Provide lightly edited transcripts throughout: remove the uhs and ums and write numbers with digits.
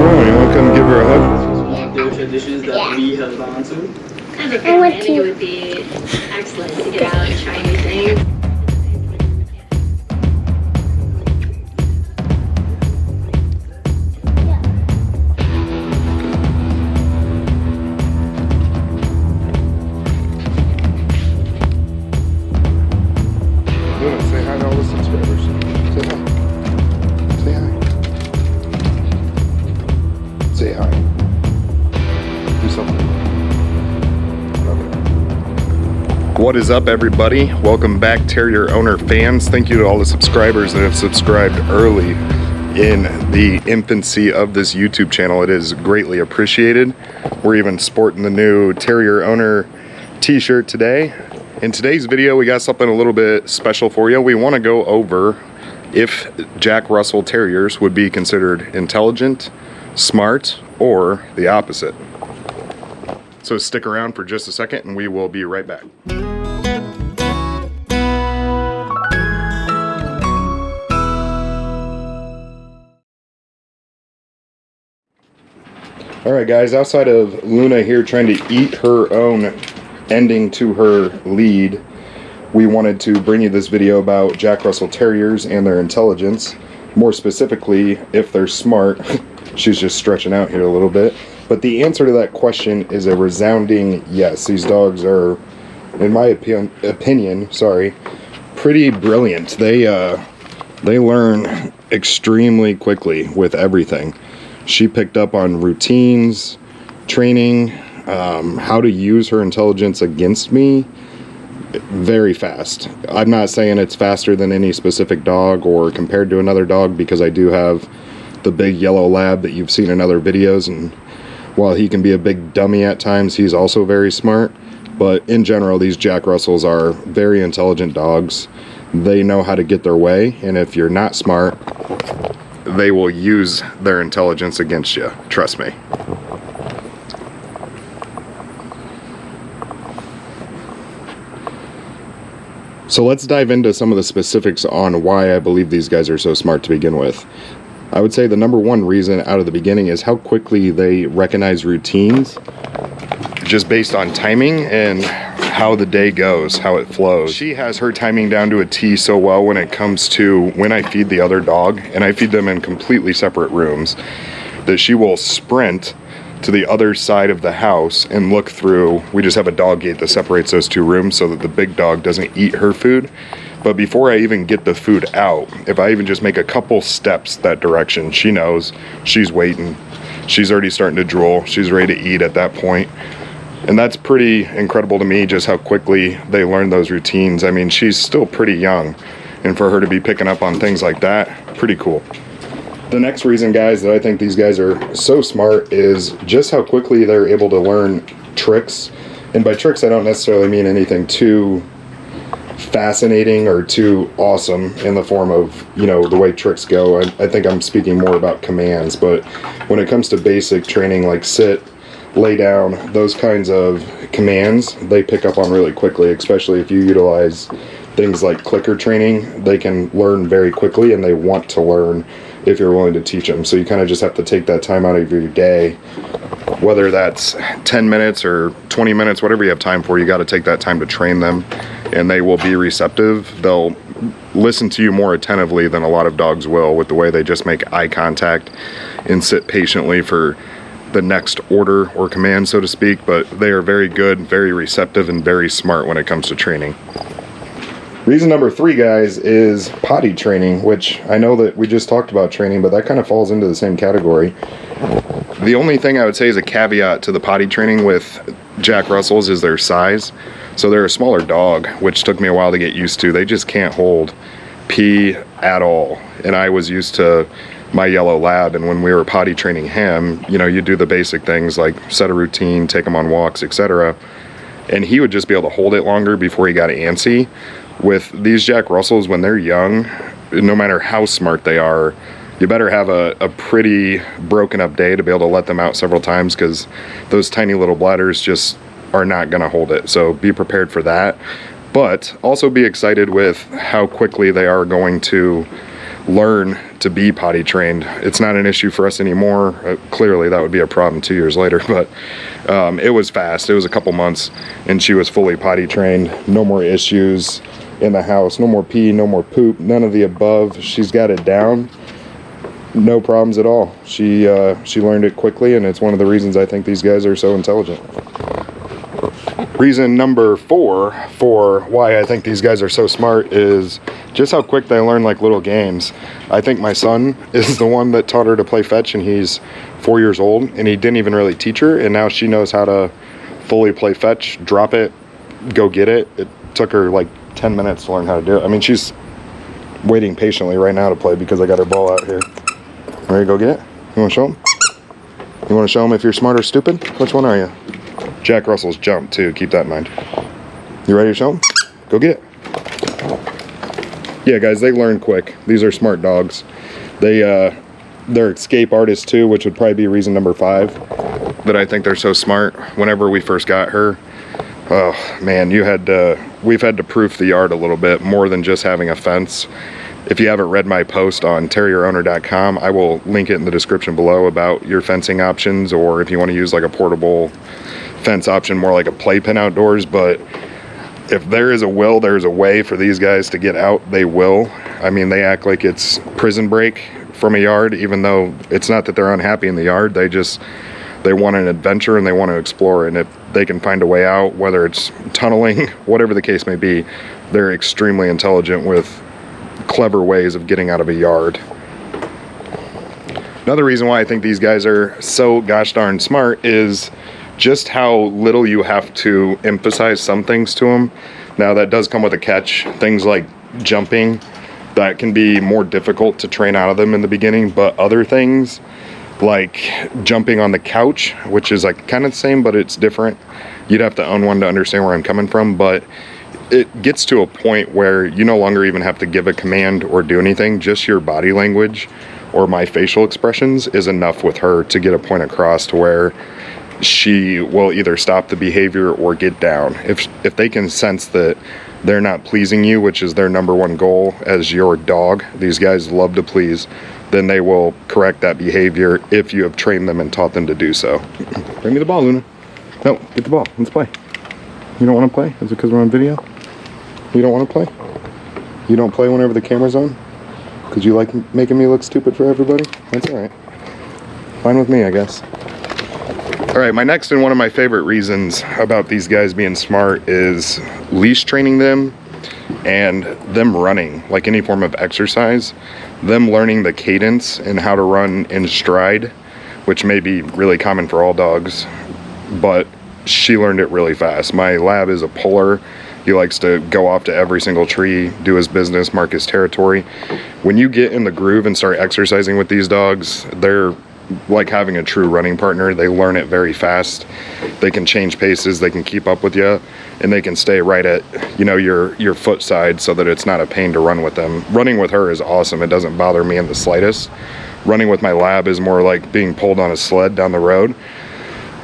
on? You want to come give her a hug? There are dishes that we held on to. I think it would be excellent to get out and try new things. Luna, say hi to all the subscribers. Say hi. Say hi. Say hi. Do something. Okay. What is up, everybody? Welcome back, Terrier owner fans. Thank you to all the subscribers that have subscribed early in the infancy of this YouTube channel. It is greatly appreciated. We're even sporting the new Terrier owner t-shirt today. In today's video, we got something a little bit special for you. We want to go over if Jack Russell Terriers would be considered intelligent, smart, or the opposite. So stick around for just a second and we will be right back. Alright guys, outside of Luna here trying to eat her own ending to her lead, we wanted to bring you this video about Jack Russell Terriers and their intelligence. More specifically, if they're smart. She's just stretching out here a little bit. But the answer to that question is a resounding yes. These dogs are, in my opinion, pretty brilliant. They learn extremely quickly with everything. She picked up on routines, training, how to use her intelligence against me very fast. I'm not saying it's faster than any specific dog or compared to another dog, because I do have the big yellow lab that you've seen in other videos, and while he can be a big dummy at times, he's also very smart. But in general, these Jack Russells are very intelligent dogs. They know how to get their way, and if you're not smart, they will use their intelligence against you. Trust me. So let's dive into some of the specifics on why I believe these guys are so smart to begin with. I would say the number one reason out of the beginning is how quickly they recognize routines, just based on timing and how the day goes, how it flows. She has her timing down to a T so well when it comes to when I feed the other dog, and I feed them in completely separate rooms, that she will sprint to the other side of the house and look through. We just have a dog gate that separates those two rooms so that the big dog doesn't eat her food. But before I even get the food out, if I even just make a couple steps that direction, she knows, she's waiting. She's already starting to drool. She's ready to eat at that point. And that's pretty incredible to me, just how quickly they learn those routines. I mean, she's still pretty young, and for her to be picking up on things like that, pretty cool. The next reason, guys, that I think these guys are so smart is just how quickly they're able to learn tricks. And by tricks, I don't necessarily mean anything too fascinating or too awesome in the form of, you know, the way tricks go. I think I'm speaking more about commands. But when it comes to basic training like sit, lay down, those kinds of commands, they pick up on really quickly, especially if you utilize things like clicker training. They can learn very quickly, and they want to learn if you're willing to teach them. So you kind of just have to take that time out of your day, whether that's 10 minutes or 20 minutes, whatever you have time for. You got to take that time to train them, and they will be receptive. They'll listen to you more attentively than a lot of dogs will, with the way they just make eye contact and sit patiently for the next order or command, so to speak. But they are very good, very receptive, and very smart when it comes to training. Reason number 3, guys, is potty training, which I know that we just talked about training, but that kind of falls into the same category. The only thing I would say is a caveat to the potty training with Jack Russells is their size. So they're a smaller dog, which took me a while to get used to. They just can't hold pee at all. And I was used to my yellow lab, and when we were potty training him, you know, you do the basic things like set a routine, take him on walks, etc. And he would just be able to hold it longer before he got antsy. With these Jack Russells, when they're young, no matter how smart they are, you better have a pretty broken up day to be able to let them out several times, because those tiny little bladders just are not going to hold it. So be prepared for that. But also be excited with how quickly they are going to learn to be potty trained. It's not an issue for us anymore. Clearly that would be a problem 2 years later, but it was fast. It was a couple months and she was fully potty trained. No more issues in the house, no more pee, no more poop, none of the above. She's got it down. No problems at all. She learned it quickly, and it's one of the reasons I think these guys are so intelligent. Reason number 4 for why I think these guys are so smart is just how quick they learn like little games. I think my son is the one that taught her to play fetch, and he's 4 years old, and he didn't even really teach her, and now she knows how to fully play fetch, drop it, go get it. It took her like 10 minutes to learn how to do it. I mean, she's waiting patiently right now to play because I got her ball out here. Ready to go get it? You want to show him? You want to show him if you're smart or stupid? Which one are you? Jack Russell's jump too, keep that in mind. You ready to show him? Go get it. Yeah guys, they learn quick. These are smart dogs. They're escape artists too, which would probably be reason number 5 that I think they're so smart. Whenever we first got her, oh man, we've had to proof the yard a little bit more than just having a fence. If you haven't read my post on terrierowner.com, I will link it in the description below about your fencing options, or if you want to use like a portable fence option, more like a playpen outdoors. But if there is a will, there's a way for these guys to get out. They will. I mean, they act like it's prison break from a yard, even though it's not that they're unhappy in the yard. They want an adventure and they want to explore, and if they can find a way out, whether it's tunneling, whatever the case may be, they're extremely intelligent with clever ways of getting out of a yard. Another reason why I think these guys are so gosh darn smart is just how little you have to emphasize some things to them. Now that does come with a catch. Things like jumping, that can be more difficult to train out of them in the beginning, but other things like jumping on the couch, which is like kind of the same, but it's different. You'd have to own one to understand where I'm coming from, but it gets to a point where you no longer even have to give a command or do anything. Just your body language or my facial expressions is enough with her to get a point across to where she will either stop the behavior or get down. If they can sense that they're not pleasing you, which is their number one goal as your dog, these guys love to please, then they will correct that behavior if you have trained them and taught them to do so. Bring me the ball, Luna. No, get the ball. Let's play. You don't want to play? Is it because we're on video? You don't want to play? You don't play whenever the camera's on? Because you like making me look stupid for everybody? That's alright. Fine with me, I guess. Alright, my next and one of my favorite reasons about these guys being smart is leash training them and them running, like any form of exercise. Them learning the cadence and how to run in stride, which may be really common for all dogs, but she learned it really fast. My lab is a puller. He likes to go off to every single tree, do his business, mark his territory. When you get in the groove and start exercising with these dogs, they're like having a true running partner. They learn it very fast. They can change paces, they can keep up with you, and they can stay right at, you know, your foot side so that it's not a pain to run with them. Running with her is awesome. It doesn't bother me in the slightest. Running with my lab is more like being pulled on a sled down the road.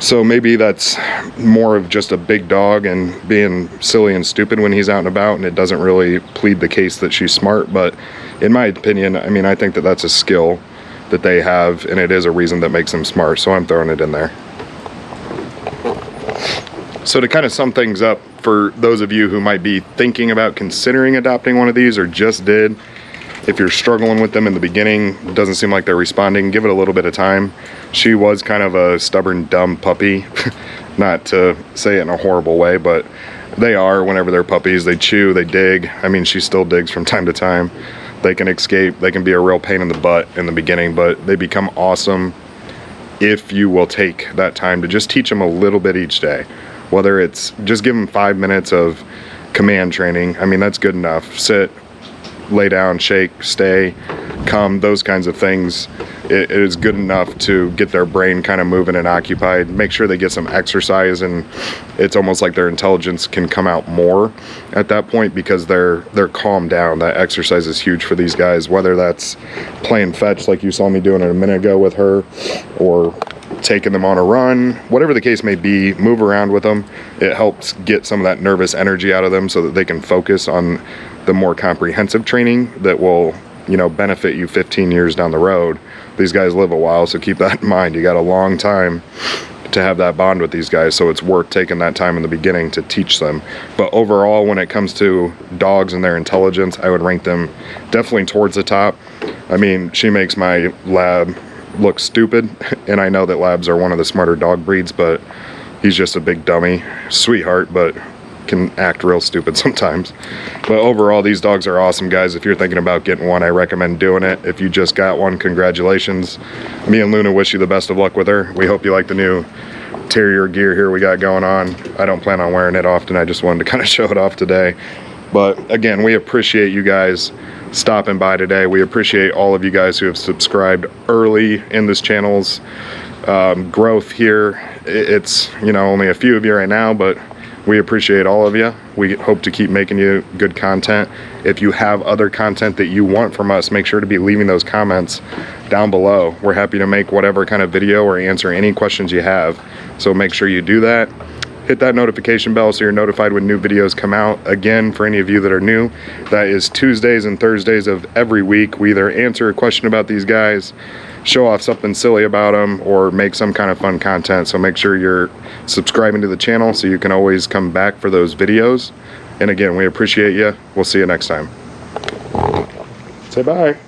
So maybe that's more of just a big dog and being silly and stupid when he's out and about, and it doesn't really plead the case that she's smart. But in my opinion, I mean, I think that that's a skill that they have, and it is a reason that makes them smart, so I'm throwing it in there. So to kind of sum things up for those of you who might be thinking about considering adopting one of these or just did, if you're struggling with them in the beginning, it doesn't seem like they're responding, give it a little bit of time. She was kind of a stubborn, dumb puppy. Not to say it in a horrible way, but they are whenever they're puppies. They chew, they dig. I mean, she still digs from time to time. They can escape. They can be a real pain in the butt in the beginning, but they become awesome if you will take that time to just teach them a little bit each day. Whether it's just give them 5 minutes of command training. I mean, that's good enough. Sit, lay down, shake, stay, come, those kinds of things. It is good enough to get their brain kind of moving and occupied. Make sure they get some exercise, and it's almost like their intelligence can come out more at that point because they're calmed down. That exercise is huge for these guys, whether that's playing fetch like you saw me doing it a minute ago with her, or taking them on a run, whatever the case may be. Move around with them. It helps get some of that nervous energy out of them so that they can focus on the more comprehensive training that will you know, benefit you 15 years down the road. These guys live a while, so keep that in mind. You got a long time to have that bond with these guys, so it's worth taking that time in the beginning to teach them. But overall, when it comes to dogs and their intelligence, I would rank them definitely towards the top. I mean, she makes my lab look stupid, and I know that labs are one of the smarter dog breeds, but he's just a big dummy, sweetheart, but can act real stupid sometimes. But overall, these dogs are awesome, guys. If you're thinking about getting one, I recommend doing it. If you just got one, congratulations. Me and Luna wish you the best of luck with her. We hope you like the new Terrier gear here we got going on. I don't plan on wearing it often. I just wanted to kind of show it off today. But again, we appreciate you guys stopping by today. We appreciate all of you guys who have subscribed early in this channel's growth here. It's, you know, only a few of you right now, but we appreciate all of you. We hope to keep making you good content. If you have other content that you want from us, make sure to be leaving those comments down below. We're happy to make whatever kind of video or answer any questions you have. So make sure you do that. Hit that notification bell so you're notified when new videos come out. Again, for any of you that are new, that is Tuesdays and Thursdays of every week. We either answer a question about these guys, show off something silly about them, or make some kind of fun content. So make sure you're subscribing to the channel so you can always come back for those videos. And again, we appreciate you. We'll see you next time. Say bye.